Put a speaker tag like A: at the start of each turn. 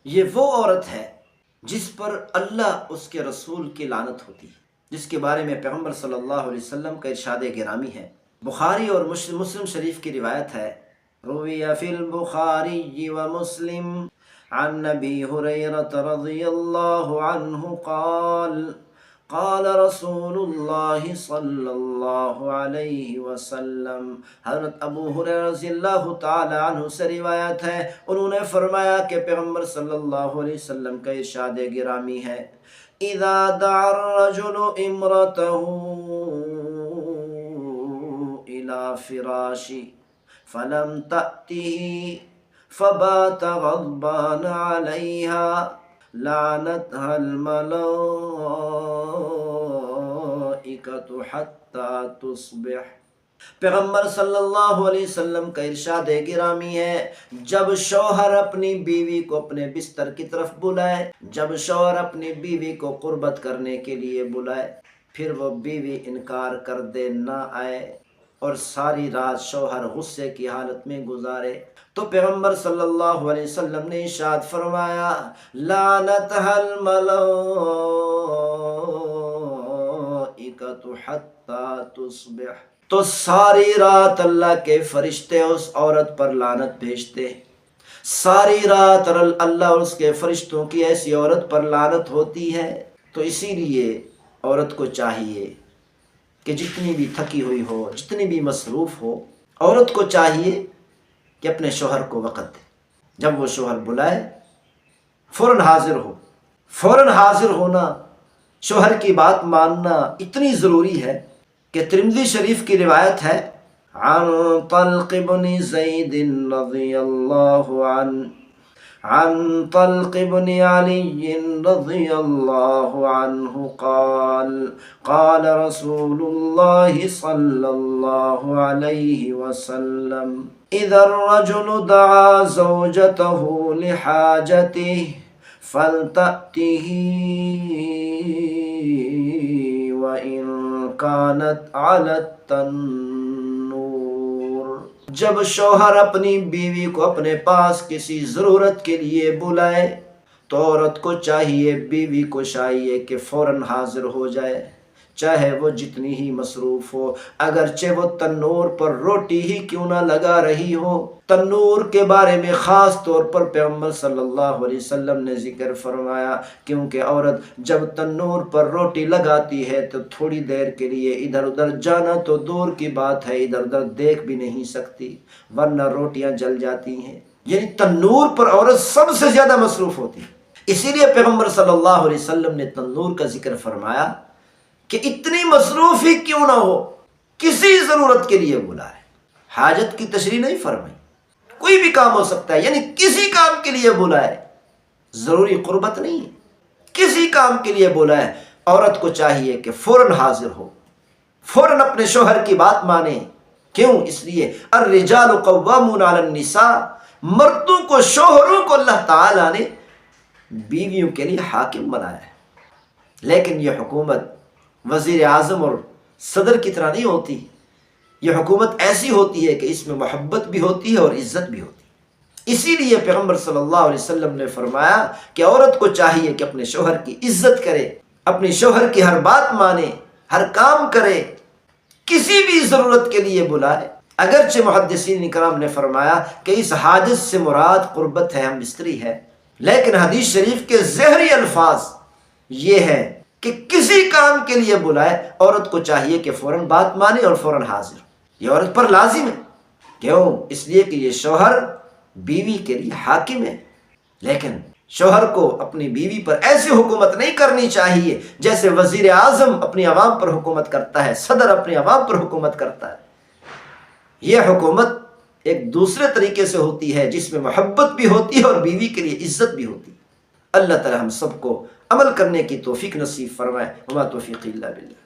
A: یہ وہ عورت ہے جس پر اللہ اس کے رسول کی لعنت ہوتی ہے، جس کے بارے میں پیغمبر صلی اللہ علیہ وسلم کا ارشاد گرامی ہے۔ بخاری اور مسلم شریف کی روایت ہے، روی فی البخاری و مسلم عن نبی ہریرہ رضی اللہ عنہ قال قال رسول اللہ صلی اللہ علیہ وسلم۔ حضرت ابو ہریرہ رضی اللہ تعالی عنہ سے روایت ہے، انہوں نے فرمایا کہ پیغمبر صلی اللہ علیہ وسلم کا ارشاد گرامی ہے، اذا دعا الرجل امرته الى فراشی فلم تأته فبات غضبان علیها لعنتها الملائکۃ حتی تصبح۔ پیغمبر صلی اللہ علیہ وسلم کا ارشاد گرامی ہے، جب شوہر اپنی بیوی کو اپنے بستر کی طرف بلائے، جب شوہر اپنی بیوی کو قربت کرنے کے لیے بلائے، پھر وہ بیوی انکار کر دے، نہ آئے، اور ساری رات شوہر غصے کی حالت میں گزارے، تو پیغمبر صلی اللہ علیہ وسلم نے ارشاد فرمایا، لعنتها الملائکۃ حتی تصبح، تو ساری رات اللہ کے فرشتے اس عورت پر لعنت بھیجتے، ساری رات اللہ اور اس کے فرشتوں کی ایسی عورت پر لعنت ہوتی ہے۔ تو اسی لیے عورت کو چاہیے کہ جتنی بھی تھکی ہوئی ہو، جتنی بھی مصروف ہو، عورت کو چاہیے کہ اپنے شوہر کو وقت دے، جب وہ شوہر بلائے فوراً حاضر ہو۔ فوراً حاضر ہونا، شوہر کی بات ماننا اتنی ضروری ہے کہ ترمذی شریف کی روایت ہے، عن طلق بن زید رضی اللہ عنہ عن طلق بن علی رضی اللہ عنہ قال قال رسول اللہ صلی اللہ علیہ وسلم، اذا الرجل دعا زوجته لحاجته فلتأته وإن كانت على التنور۔ جب شوہر اپنی بیوی کو اپنے پاس کسی ضرورت کے لیے بلائے تو عورت کو چاہیے، بیوی کو چاہیے کہ فوراً حاضر ہو جائے، چاہے وہ جتنی ہی مصروف ہو، اگرچہ وہ تنور پر روٹی ہی کیوں نہ لگا رہی ہو۔ تنور کے بارے میں خاص طور پر پیغمبر صلی اللہ علیہ وسلم نے ذکر فرمایا، کیونکہ عورت جب تنور پر روٹی لگاتی ہے تو تھوڑی دیر کے لیے ادھر ادھر جانا تو دور کی بات ہے، ادھر ادھر دیکھ بھی نہیں سکتی، ورنہ روٹیاں جل جاتی ہیں۔ یعنی تنور پر عورت سب سے زیادہ مصروف ہوتی ہے، اسی لیے پیغمبر صلی اللہ علیہ وسلم نے تنور کا ذکر فرمایا کہ اتنی مصروف ہی کیوں نہ ہو، کسی ضرورت کے لیے بلائے۔ حاجت کی تشریح نہیں فرمائی، کوئی بھی کام ہو سکتا ہے، یعنی کسی کام کے لیے بلائے، ضروری قربت نہیں ہے، کسی کام کے لیے بلائے۔ عورت کو چاہیے کہ فوراً حاضر ہو، فوراً اپنے شوہر کی بات مانے۔ کیوں؟ اس لیے الرجال قوامون علی النساء، مردوں کو، شوہروں کو اللہ تعالیٰ نے بیویوں کے لیے حاکم بنایا ہے۔ لیکن یہ حکومت وزیر اعظم اور صدر کی طرح نہیں ہوتی، یہ حکومت ایسی ہوتی ہے کہ اس میں محبت بھی ہوتی ہے اور عزت بھی ہوتی ہے۔ اسی لیے پیغمبر صلی اللہ علیہ وسلم نے فرمایا کہ عورت کو چاہیے کہ اپنے شوہر کی عزت کرے، اپنے شوہر کی ہر بات مانے، ہر کام کرے، کسی بھی ضرورت کے لیے بلائے۔ اگرچہ محدثین کرام نے فرمایا کہ اس حاجت سے مراد قربت ہے، ہم بستری ہے، لیکن حدیث شریف کے ظاہری الفاظ یہ ہے کہ کسی کام کے لیے بلائے، عورت کو چاہیے کہ فوراً بات مانے اور فوراً حاضر۔ یہ عورت پر لازم ہے، کیوں؟ اس لیے کہ یہ شوہر بیوی کے لیے حاکم ہے۔ لیکن شوہر کو اپنی بیوی پر ایسی حکومت نہیں کرنی چاہیے جیسے وزیر اعظم اپنی عوام پر حکومت کرتا ہے، صدر اپنی عوام پر حکومت کرتا ہے۔ یہ حکومت ایک دوسرے طریقے سے ہوتی ہے جس میں محبت بھی ہوتی ہے اور بیوی کے لیے عزت بھی ہوتی ہے۔ اللہ تعالی ہم سب کو عمل کرنے کی توفیق نصیب فرمائے۔ وما توفیقی الا باللہ۔